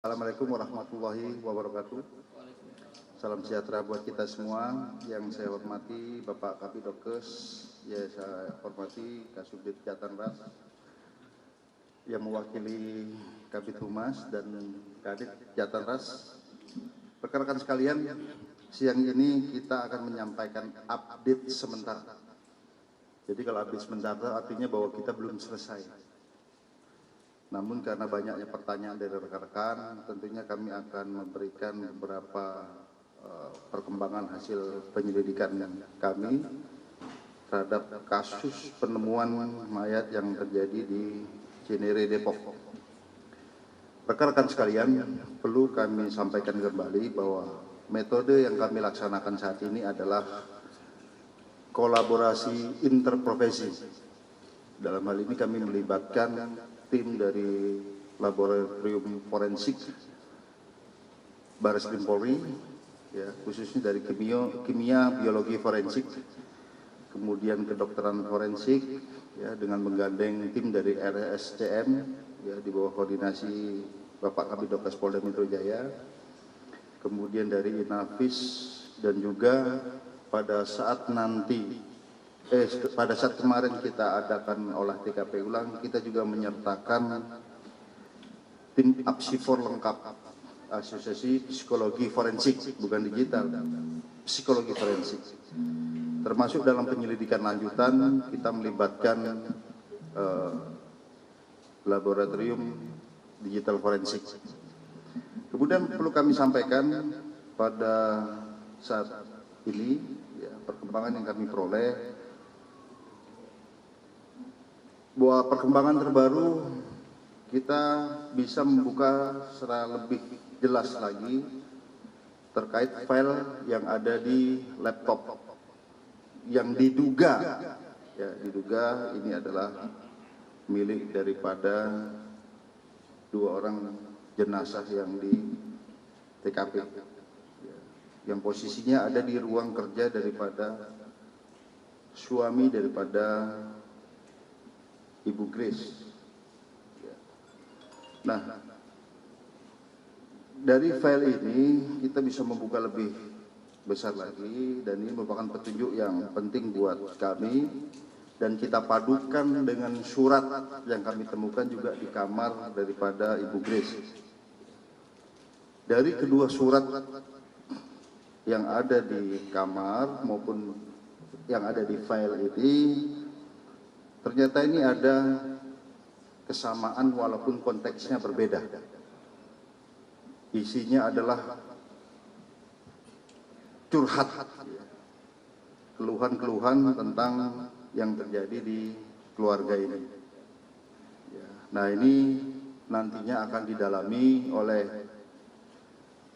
Assalamualaikum warahmatullahi wabarakatuh. Salam sejahtera buat kita semua. Yang saya hormati Bapak Kabidokes, ya saya hormati Kasubdit Jatanras yang mewakili Kabid Humas dan Kadit Jatanras. Rekan-rekan sekalian, siang ini kita akan menyampaikan update sementara. Jadi kalau update sementara artinya bahwa kita belum selesai. Namun karena banyaknya pertanyaan dari rekan-rekan, tentunya kami akan memberikan beberapa perkembangan hasil penyelidikan kami terhadap kasus penemuan mayat yang terjadi di Cinere, Depok. Rekan-rekan sekalian, perlu kami sampaikan kembali bahwa metode yang kami laksanakan saat ini adalah kolaborasi interprofesi. Dalam hal ini kami melibatkan tim dari laboratorium forensik Baris Krim Polri, ya, khususnya dari kimia biologi forensik, kemudian kedokteran forensik, ya, dengan menggandeng tim dari RSCM, ya, di bawah koordinasi Bapak Kabidokes Polda Metro Jaya, kemudian dari Inavis, dan juga pada saat kemarin kita adakan olah TKP ulang, kita juga menyertakan tim Apsifor lengkap, Asosiasi Psikologi Forensik, bukan digital, psikologi forensik. Termasuk dalam penyelidikan lanjutan kita melibatkan laboratorium digital forensik. Kemudian perlu kami sampaikan pada saat ini, ya, perkembangan yang kami peroleh, bahwa perkembangan terbaru kita bisa membuka secara lebih jelas lagi terkait file yang ada di laptop yang diduga ini adalah milik daripada dua orang jenazah yang di TKP, yang posisinya ada di ruang kerja daripada suami daripada Ibu Grace. Nah, dari file ini kita bisa membuka lebih besar lagi, dan ini merupakan petunjuk yang penting buat kami, dan kita padukan dengan surat yang kami temukan juga di kamar daripada Ibu Grace. Dari kedua surat yang ada di kamar maupun yang ada di file ini, ternyata ini ada kesamaan walaupun konteksnya berbeda. Isinya adalah curhat, keluhan-keluhan tentang yang terjadi di keluarga ini. Nah, ini nantinya akan didalami oleh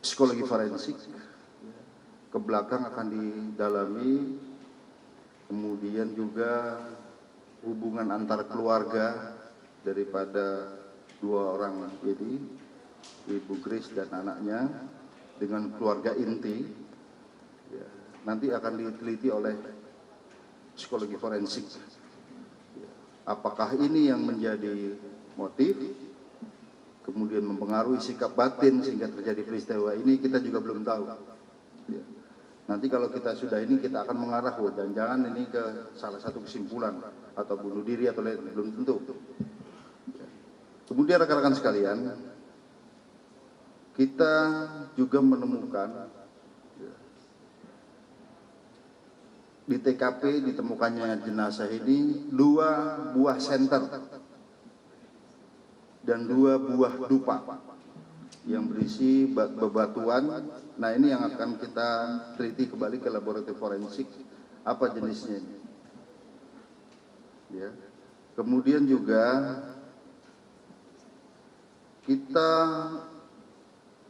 psikologi forensik, ke belakang akan didalami, kemudian juga hubungan antar keluarga daripada dua orang ini, Ibu Grace dan anaknya, dengan keluarga inti, ya, nanti akan diteliti oleh psikologi forensik. Apakah ini yang menjadi motif, kemudian mempengaruhi sikap batin sehingga terjadi peristiwa ini, kita juga belum tahu. Ya. Nanti kalau kita sudah ini, kita akan mengarah, jangan-jangan ini ke salah satu kesimpulan atau bunuh diri atau lain, belum tentu. Kemudian rekan-rekan sekalian, kita juga menemukan di TKP ditemukannya jenazah ini 2 buah senter dan 2 buah dupa yang berisi bebatuan. Nah, ini yang akan kita teliti kembali ke laboratorium forensik, apa jenisnya ini. Ya. Kemudian juga kita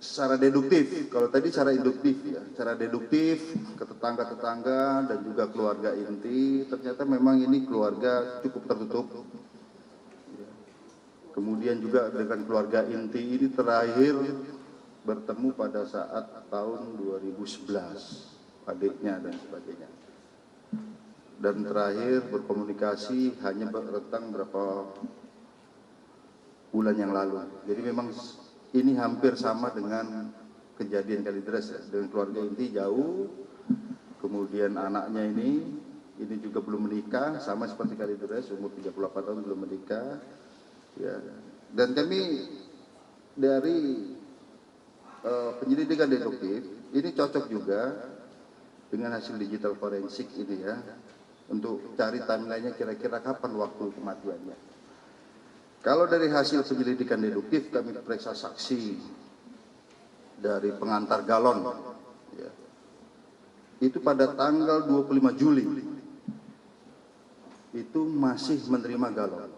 secara deduktif, kalau tadi secara induktif, ya, secara deduktif ke tetangga-tetangga dan juga keluarga inti, ternyata memang ini keluarga cukup tertutup. Kemudian juga dengan keluarga inti ini terakhir bertemu pada saat tahun 2011, adiknya dan sebagainya. Dan terakhir berkomunikasi hanya bertang berapa bulan yang lalu. Jadi memang ini hampir sama dengan kejadian Kalideres ya, dengan keluarga inti jauh, kemudian anaknya ini juga belum menikah, sama seperti Kalideres, umur 38 tahun belum menikah, ya. Dan kami dari penyelidikan deduktif ini cocok juga dengan hasil digital forensik ini ya, untuk cari timelinenya kira-kira kapan waktu kematiannya. Kalau dari hasil penyelidikan deduktif kami periksa saksi dari pengantar galon ya, itu pada tanggal 25 Juli itu masih menerima galon,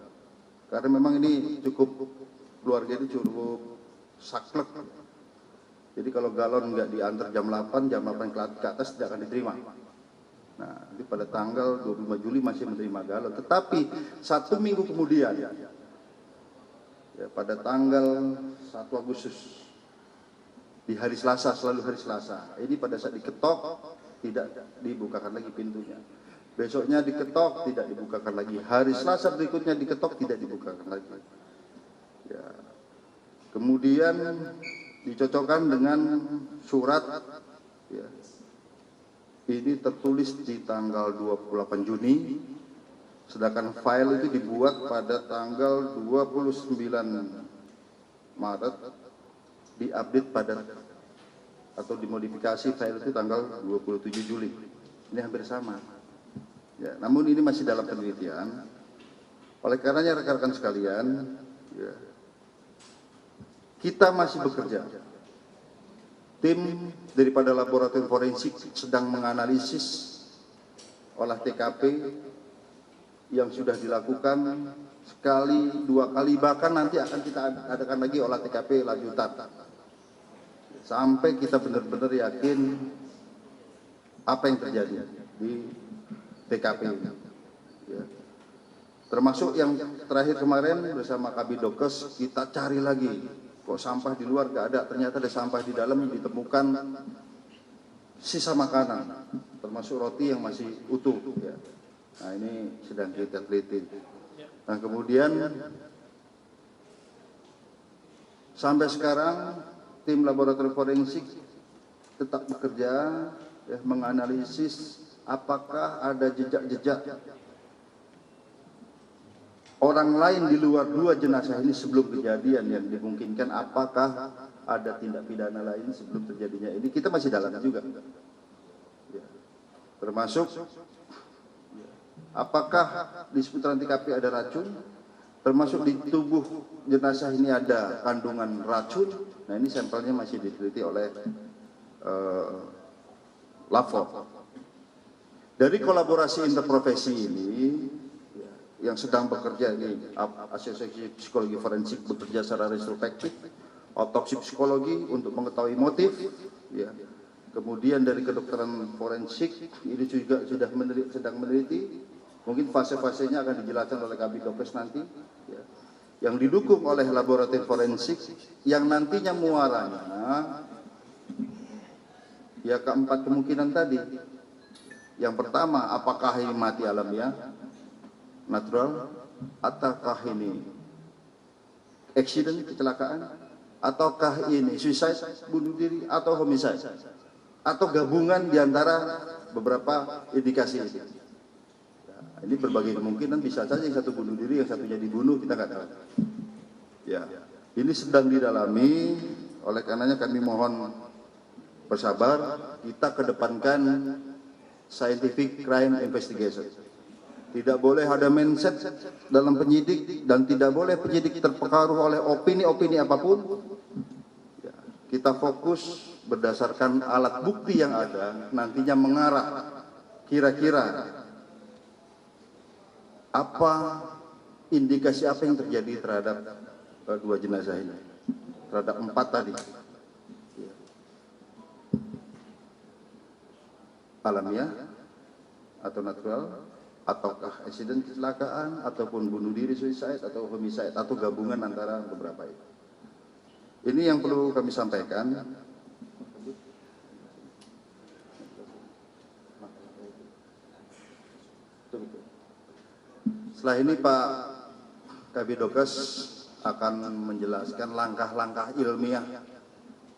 karena memang ini cukup, keluarga itu cukup saklek. Jadi kalau galon nggak diantar jam 8 ke atas tidak akan diterima. Nah, ini pada tanggal 25 Juli masih menerima galon. Tetapi 1 minggu kemudian, ya, pada tanggal 1 Agustus, di hari Selasa, selalu hari Selasa, ini pada saat diketok, tidak dibukakan lagi pintunya. Besoknya diketok, tidak dibukakan lagi. Hari Selasa berikutnya diketok, tidak dibukakan lagi. Ya. Kemudian dicocokkan dengan surat, ya, ini tertulis di tanggal 28 Juni, sedangkan file itu dibuat pada tanggal 29 Maret, diupdate pada atau dimodifikasi file itu tanggal 27 Juli. Ini hampir sama. Ya, namun ini masih dalam penelitian. Oleh karenanya rekan-rekan sekalian, ya, kita masih bekerja. Tim daripada laboratorium forensik sedang menganalisis olah TKP yang sudah dilakukan sekali, 2 kali, bahkan nanti akan kita adakan lagi olah TKP lanjutan. Sampai kita benar-benar yakin apa yang terjadi di TKP ini. Ya. Termasuk yang terakhir kemarin bersama Kabidokes kita cari lagi. Kok sampah di luar gak ada, ternyata ada sampah di dalam, ditemukan sisa makanan, termasuk roti yang masih utuh. Ya. Nah ini sedang kita teliti. Nah kemudian sampai sekarang tim laboratorium forensik tetap bekerja, ya, menganalisis apakah ada jejak-jejak orang lain di luar 2 jenazah ini sebelum kejadian yang dimungkinkan, apakah ada tindak pidana lain sebelum terjadinya ini, kita masih dalam juga. Ya. Termasuk apakah di seputaran TKP ada racun, termasuk di tubuh jenazah ini ada kandungan racun. Nah ini sampelnya masih diteliti oleh Lapor. Dari kolaborasi interprofesi ini yang sedang bekerja di Asosiasi Psikologi Forensik bekerja secara retrospektif, otopsi psikologi untuk mengetahui motif, ya. Kemudian dari kedokteran forensik ini juga sudah sedang meneliti, mungkin fase-fasenya akan dijelaskan oleh Kabidokes nanti, ya. Yang didukung oleh laboratorium forensik yang nantinya muaranya ya keempat kemungkinan tadi. Yang pertama, apakah ini mati alamiah, natural, ataukah ini accident, kecelakaan, ataukah ini suicide, bunuh diri, atau homicide, atau gabungan di antara beberapa indikasi ini. Ya, ini berbagai kemungkinan, bisa saja yang satu bunuh diri, yang satunya dibunuh, kita nggak tahu. Ya, ini sedang didalami, oleh karenanya kami mohon bersabar, kita kedepankan scientific crime investigation. Tidak boleh ada mindset dalam penyidik dan tidak boleh penyidik terpengaruh oleh opini-opini apapun. Ya, kita fokus berdasarkan alat bukti yang ada, nantinya mengarah kira-kira apa indikasi apa yang terjadi terhadap 2 jenazah ini, terhadap 4 tadi. Alamiah atau natural, ataukah accident, kecelakaan, ataupun bunuh diri, suicide, atau homicide, atau gabungan antara beberapa itu. Ini yang perlu kami sampaikan. Setelah ini Pak Kabidokes akan menjelaskan langkah-langkah ilmiah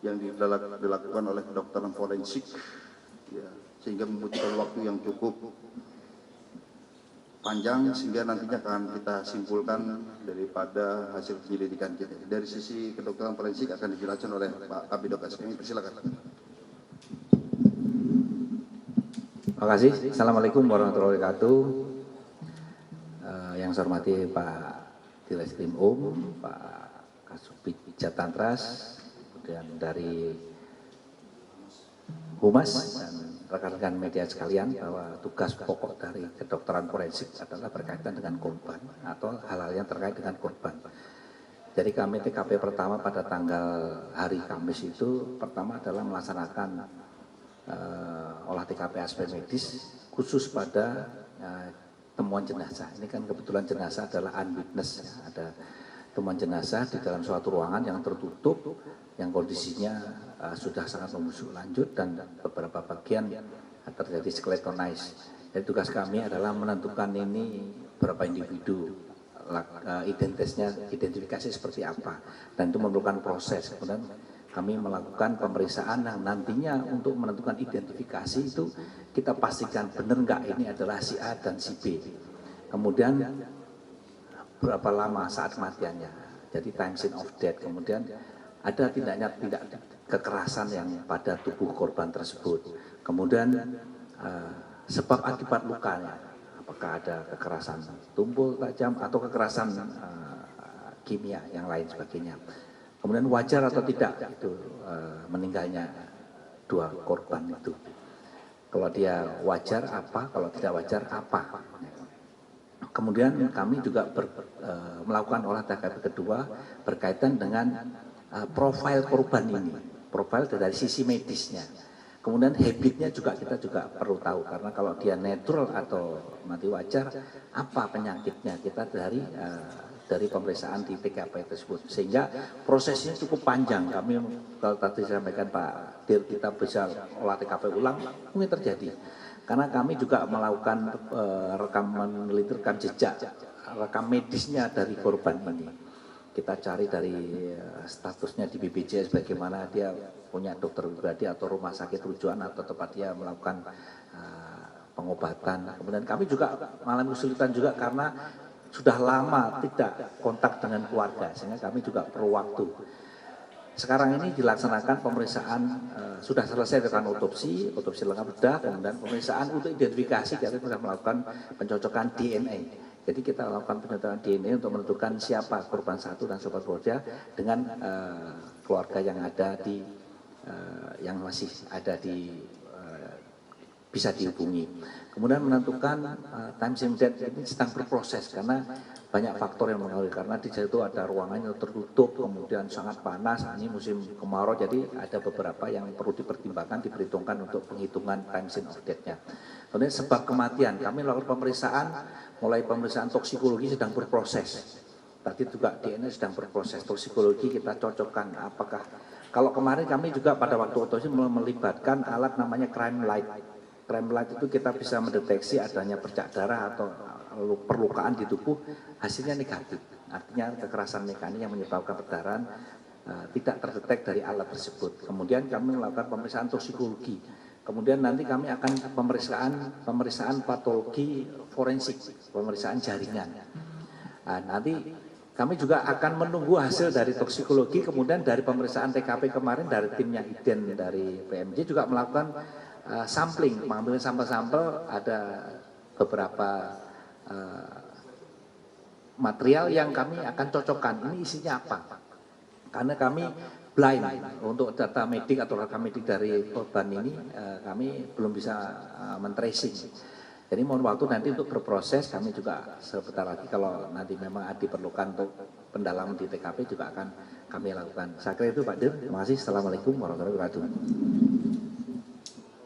yang dilakukan oleh kedokteran forensik, ya, sehingga membutuhkan waktu yang cukup panjang sehingga nantinya akan kita simpulkan daripada hasil penyelidikan kita. Dari sisi kedokteran forensik akan dijelaskan oleh Pak Kabidok SKM. Silakan. Terima kasih. Assalamualaikum warahmatullahi wabarakatuh. Yang saya hormati Pak Direskrim Pak Kasubit Jatantras, kemudian dari Humas dan rekan-rekan media sekalian, bahwa tugas pokok dari kedokteran forensik adalah berkaitan dengan korban atau hal-hal yang terkait dengan korban. Jadi kami TKP pertama pada tanggal hari Kamis itu pertama adalah melaksanakan olah TKP aspek medis khusus pada temuan jenazah. Ini kan kebetulan jenazah adalah unwitness, ya. Ada temuan jenazah di dalam suatu ruangan yang tertutup, yang kondisinya sudah sangat membusuk lanjut dan beberapa bagian terjadi skeletonise. Jadi tugas kami adalah menentukan ini berapa individu, identifikasi seperti apa, dan itu memerlukan proses. Kemudian kami melakukan pemeriksaan yang nantinya untuk menentukan identifikasi itu kita pastikan benar nggak ini adalah si A dan si B. Kemudian berapa lama saat kematiannya, jadi time scene of death. Kemudian ada tidak kekerasan yang pada tubuh korban tersebut. Kemudian sebab akibat lukanya, apakah ada kekerasan tumpul tajam atau kekerasan kimia yang lain sebagainya. Kemudian wajar atau tidak itu meninggalnya dua korban itu. Kalau dia wajar apa, kalau tidak wajar apa. Kemudian kami juga melakukan olah TKP kedua berkaitan dengan profil korban ini, profil dari sisi medisnya. Kemudian habitnya juga kita juga perlu tahu, karena kalau dia natural atau mati wajar, apa penyakitnya kita dari pemeriksaan di TKP tersebut. Sehingga prosesnya cukup panjang. Kami kalau tadi sampaikan Pak Dir, kita bisa olah TKP ulang, mungkin terjadi. Karena kami juga melakukan rekam jejak, rekam medisnya dari korban ini. Kita cari dari statusnya di BPJS, bagaimana dia punya dokter pribadi atau rumah sakit rujukan atau tempat dia melakukan pengobatan. Kemudian kami juga mengalami kesulitan juga karena sudah lama tidak kontak dengan keluarga, sehingga kami juga perlu waktu. Sekarang ini dilaksanakan pemeriksaan, sudah selesai dengan otopsi lengkap sudah, kemudian pemeriksaan untuk identifikasi, kita sudah melakukan pencocokan DNA. Jadi kita lakukan pencocokan DNA untuk menentukan siapa korban satu dan sobat keluarga dengan keluarga yang ada di yang masih ada di bisa dihubungi. Kemudian menentukan time scene death ini sedang berproses karena banyak faktor yang mengaruhi, karena di situ ada ruangan yang tertutup, kemudian sangat panas, ini musim kemarau, jadi ada beberapa yang perlu dipertimbangkan, diperhitungkan untuk penghitungan time scene of death-nya. Kemudian sebab kematian, kami melakukan pemeriksaan, mulai pemeriksaan toksikologi sedang berproses. Tadi juga DNA sedang berproses, toksikologi kita cocokkan apakah, kalau kemarin kami juga pada waktu otopsi melibatkan alat namanya crime light. Crime light itu kita bisa mendeteksi adanya bercak darah atau perlukaan di tubuh, hasilnya negatif. Artinya kekerasan mekanik yang menyebabkan perdarahan tidak terdetek dari alat tersebut. Kemudian kami melakukan pemeriksaan toksikologi. Kemudian nanti kami akan pemeriksaan patologi forensik, pemeriksaan jaringan. Nanti kami juga akan menunggu hasil dari toksikologi, kemudian dari pemeriksaan TKP kemarin dari timnya IDEN dari PMJ juga melakukan sampling, mengambil sampel-sampel, ada beberapa material yang kami akan cocokkan, ini isinya apa. Karena kami blind untuk data medik atau rekam medik dari korban ini, kami belum bisa men-tracing. Jadi mohon waktu nanti untuk berproses, kami juga sebentar lagi kalau nanti memang diperlukan untuk pendalaman di TKP juga akan kami lakukan. Saya kira itu Pak Dir, terima kasih. Assalamualaikum warahmatullahi wabarakatuh.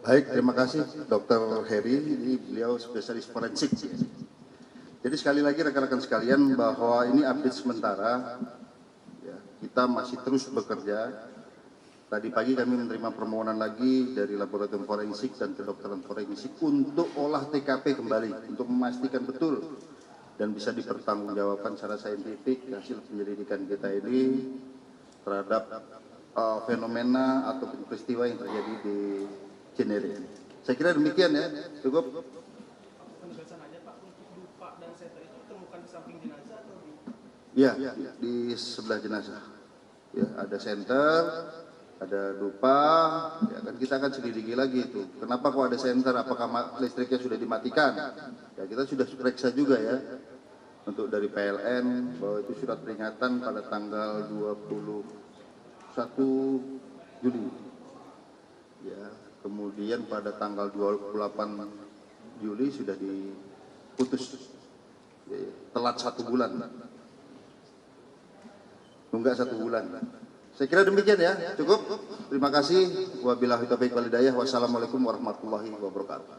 Baik, terima kasih Dr. Heri, ini beliau spesialis forensik. Jadi sekali lagi rekan-rekan sekalian bahwa ini update sementara, ya, kita masih terus bekerja. Tadi pagi kami menerima permohonan lagi dari laboratorium forensik dan kedokteran forensik untuk olah TKP kembali, untuk memastikan betul dan bisa dipertanggungjawabkan secara saintifik hasil penyelidikan kita ini terhadap fenomena atau peristiwa yang terjadi di Cinere. Saya kira demikian ya, cukup. Penegasan aja Pak, untuk dupa dan senter itu ditemukan di samping jenazah atau di? Ya, di sebelah jenazah. Ya, ada senter, ada dupa, ya kan kita akan selidiki lagi itu. Kenapa kok ada senter? Apakah listriknya sudah dimatikan? Ya kita sudah periksa juga ya. Untuk dari PLN bahwa itu surat peringatan pada tanggal 21 Juli. Ya, kemudian pada tanggal 28 Juli sudah diputus. Ya, telat 1 bulan. Enggak 1 bulan. Saya kira demikian ya, cukup. Terima kasih. Wabillahi taufiq wal hidayah. Wassalamualaikum warahmatullahi wabarakatuh.